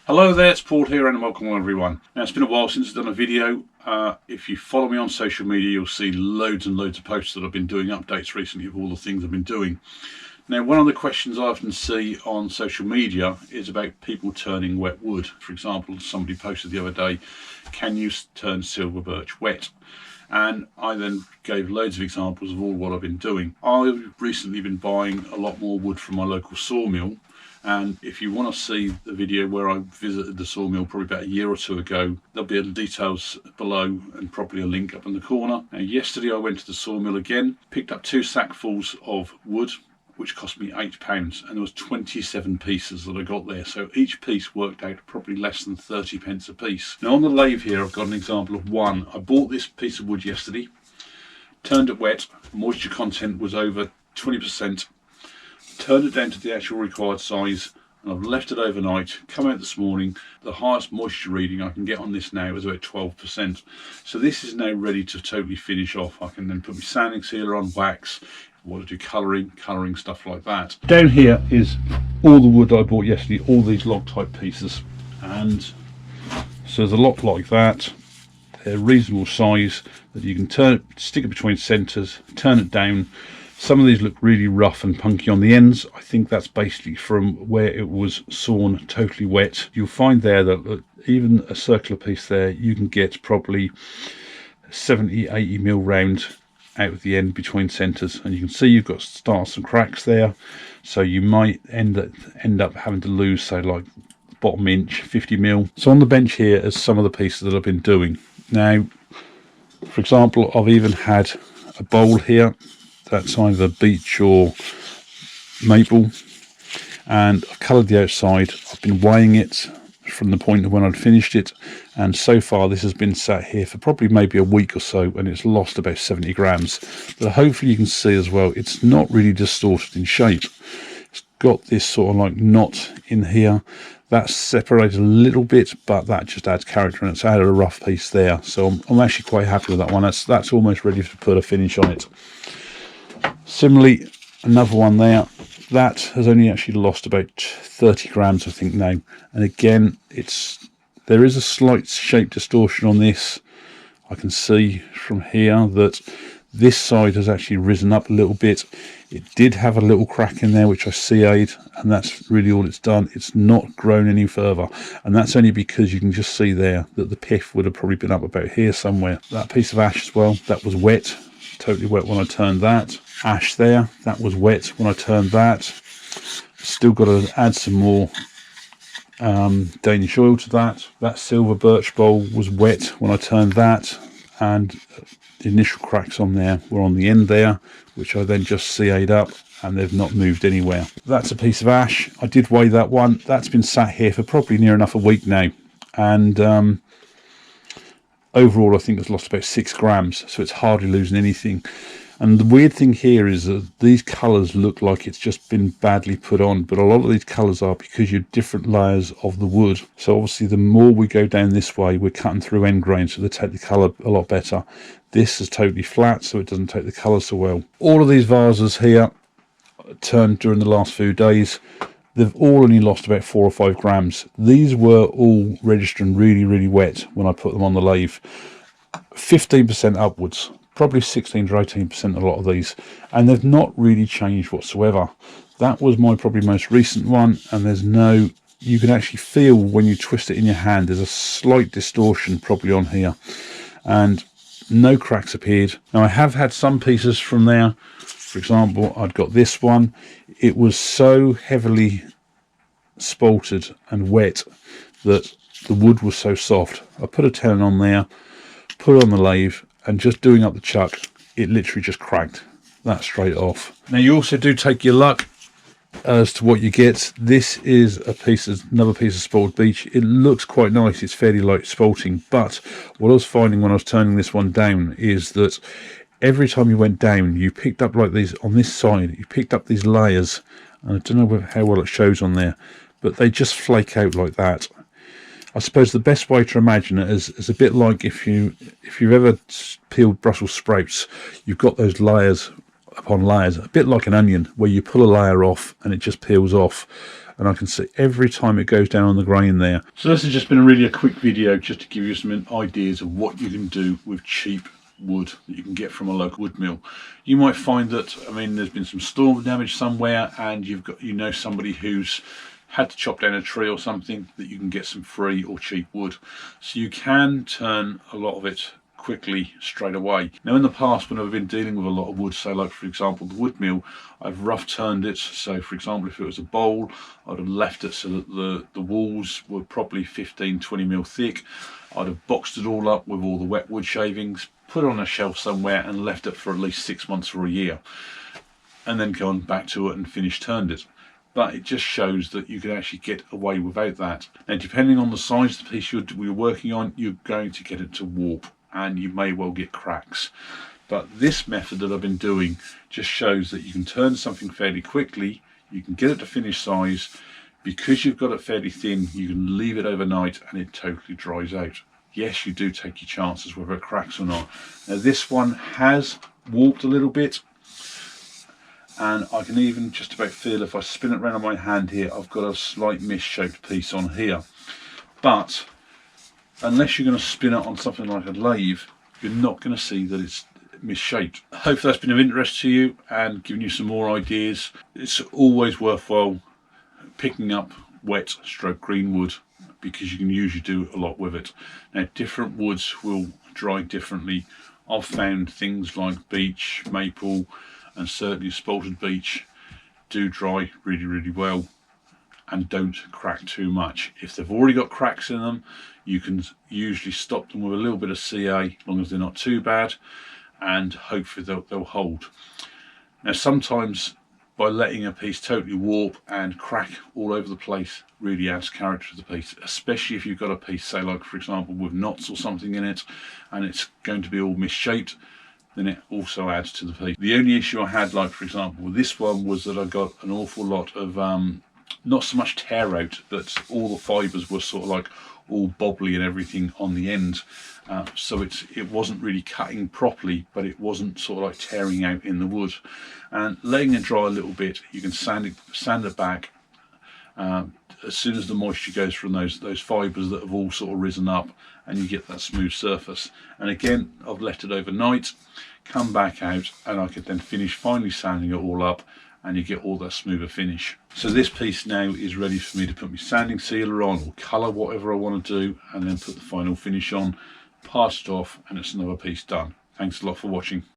Hello there, it's Paul here and welcome everyone. Now it's been a while since I've done a video. If you follow me on social media, you'll see loads and loads of posts that I've been doing, updates recently of all the things I've been doing. Now one of the questions I often see on social media is about people turning wet wood. For example, somebody posted the other day, can you turn silver birch wet? And I then gave loads of examples of all what I've been doing. I've recently been buying a lot more wood from my local sawmill. And if you want to see the video where I visited the sawmill probably about a year or two ago, there'll be details below and probably a link up in the corner. Now, yesterday I went to the sawmill again, picked up 2 sackfuls of wood, which cost me £8, and there was 27 pieces that I got there. So each piece worked out probably less than 30 pence a piece. Now on the lathe here, I've got an example of one. I bought this piece of wood yesterday, turned it wet, moisture content was over 20%. Turned it down to the actual required size, and I've left it overnight. Come out this morning, the highest moisture reading I can get on this now is about 12%. So this is now ready to totally finish off. I can then put my sanding sealer on, wax, if I want to do colouring, stuff like that. Down here is all the wood I bought yesterday, all these log type pieces, and so there's a lot like that. They're reasonable size that you can turn it, stick it between centres, turn it down. Some of these look really rough and punky on the ends. I think that's basically from where it was sawn totally wet. You'll find there that even a circular piece there, you can get probably 70-80 mil round out of the end between centres, and you can see you've got stars and cracks there, so you might end up having to lose, say, like bottom inch 50 mil. So on the bench here is some of the pieces that I've been doing. Now, for example, I've even had a bowl here that's either beech or maple, and I've coloured the outside. I've been weighing it from the point of when I'd finished it, and so far this has been sat here for probably maybe a week or so, and it's lost about 70 grams. But hopefully you can see as well, it's not really distorted in shape. It's got this sort of like knot in here that's separated a little bit, but that just adds character, and it's added a rough piece there. So I'm actually quite happy with that one. That's almost ready to put a finish on it. Similarly, another one there, that has only actually lost about 30 grams I think now, and again there is a slight shape distortion on this. I can see from here that this side has actually risen up a little bit. It did have a little crack in there which I CA'd, and that's really all it's done. It's not grown any further, and that's only because you can just see there that the pith would have probably been up about here somewhere. That piece of ash as well, that was wet, totally wet when I turned that. Ash there, that was wet when I turned that. Still got to add some more Danish oil to that. That silver birch bowl was wet when I turned that, and the initial cracks on there were on the end there, which I then just CA'd up, and they've not moved anywhere. That's a piece of ash. I did weigh that one. That's been sat here for probably near enough a week now, and overall I think it's lost about 6 grams, so it's hardly losing anything. And the weird thing here is that these colours look like it's just been badly put on, but a lot of these colours are because you're different layers of the wood. So obviously the more we go down this way, we're cutting through end grain, so they take the colour a lot better. This is totally flat, so it doesn't take the colour so well. All of these vases here turned during the last few days. They've all only lost about 4 or 5 grams. These were all registering really, really wet when I put them on the lathe. 15% upwards. Probably 16 to 18% a lot of these, and they've not really changed whatsoever. That was my probably most recent one, and there's no, you can actually feel when you twist it in your hand, there's a slight distortion probably on here, and no cracks appeared. Now I have had some pieces from there. For example, I'd got this one. It was so heavily spalted and wet that the wood was so soft. I put a tenon on there, put it on the lathe, and just doing up the chuck, it literally just cracked that straight off. Now you also do take your luck as to what you get. This is another piece of spalted beech. It looks quite nice, it's fairly light spalting, but what I was finding when I was turning this one down is that every time you went down, you picked up like these, on this side, you picked up these layers, and I don't know how well it shows on there, but they just flake out like that. I suppose the best way to imagine it is a bit like if you've ever peeled Brussels sprouts, you've got those layers upon layers, a bit like an onion, where you pull a layer off and it just peels off. and I can see every time it goes down on the grain there. So this has just been a quick video just to give you some ideas of what you can do with cheap wood that you can get from a local wood mill. You might find that, I mean, there's been some storm damage somewhere and you've got, you know, somebody who's had to chop down a tree or something, that you can get some free or cheap wood. So you can turn a lot of it quickly straight away. Now in the past, when I've been dealing with a lot of wood, say like for example the wood mill, I've rough turned it. So for example, if it was a bowl, I'd have left it so that the walls were probably 15-20 mil thick. I'd have boxed it all up with all the wet wood shavings, put it on a shelf somewhere and left it for at least 6 months or a year, and then gone back to it and finish turned it. But it just shows that you can actually get away without that. Now depending on the size of the piece you're working on, you're going to get it to warp and you may well get cracks. But this method that I've been doing just shows that you can turn something fairly quickly, you can get it to finish size. Because you've got it fairly thin, you can leave it overnight and it totally dries out. Yes, you do take your chances whether it cracks or not. Now this one has warped a little bit, and I can even just about feel, if I spin it around on my hand here, I've got a slight misshaped piece on here. But unless you're going to spin it on something like a lathe, you're not going to see that it's misshaped. Hopefully that's been of interest to you and giving you some more ideas. It's always worthwhile picking up wet stroke green wood, because you can usually do a lot with it. Now different woods will dry differently. I've found things like beech, maple and certainly spalted beech do dry really well and don't crack too much. If they've already got cracks in them, you can usually stop them with a little bit of CA, as long as they're not too bad, and hopefully they'll hold. Now sometimes by letting a piece totally warp and crack all over the place really adds character to the piece, especially if you've got a piece, say like for example with knots or something in it and it's going to be all misshaped, then it also adds to the piece. The only issue I had, like for example with this one, was that I got an awful lot of not so much tear out, but all the fibres were sort of like all bobbly and everything on the end. So it wasn't really cutting properly, but it wasn't sort of like tearing out in the wood. And letting it dry a little bit, you can sand it back as soon as the moisture goes from those fibres that have all sort of risen up, and you get that smooth surface. And again, I've left it overnight, come back out, and I could then finish finally sanding it all up, and you get all that smoother finish. So this piece now is ready for me to put my sanding sealer on, or colour whatever I want to do, and then put the final finish on, pass it off, and it's another piece done. Thanks a lot for watching.